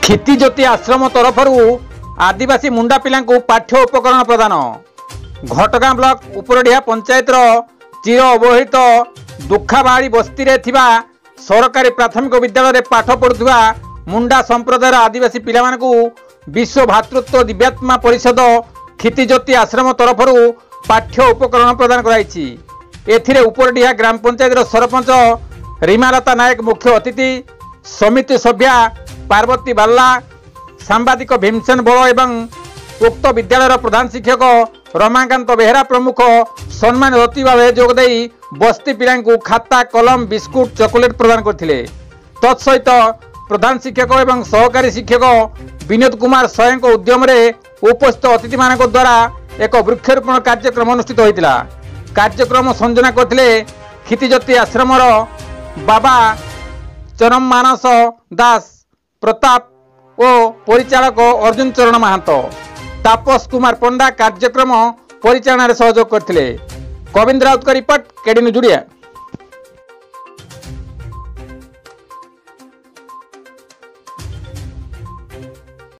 क्षितिज्योति आश्रम तरफ आदिवासी मुंडा पिला पाठ्य उपकरण प्रदान। घटगां ब्लॉक उपरडिहा पंचायत चिर अवहेलित दुखाबाड़ी बस्ती रे थिबा सरकारी प्राथमिक विद्यालय रे पाठ पढ़ुवा मुंडा संप्रदायर आदिवासी पिला विश्व भातृत्व दिव्यात्मा परिषद क्षितिज्योति आश्रम तरफ पाठ्य उपकरण प्रदान कराई। एथिरे उपरडिहा ग्राम पंचायत सरपंच रीमालता नायक मुख्य अतिथि, समिति सभ्या पार्वती बाल्ला, सांबादिक भीमसेन बड़ एवं उक्त विद्यालय प्रधान शिक्षक रमाकांत बेहरा प्रमुख सम्मान अतिथि भाव जोगदे बस्ती पिला खाता, कलम, बिस्कुट, चॉकलेट प्रदान करथिले। तत्सहित प्रधान शिक्षक एवं सहकारी शिक्षक विनोद कुमार स्वयं उद्यम उपस्थित अतिथि मान द्वारा एक वृक्षारोपण कार्यक्रम अनुष्ठित होता। कार्यक्रम संयोजन करथिले क्षितिज्योति आश्रमर बाबा चरम मानस दास, प्रताप और परिचालक अर्जुन चरण महांतो, तापस कुमार पंडा कार्यक्रम परिचालन सहयोग करथिले। गोविंद राउत का रिपोर्ट, केडी न्यूज।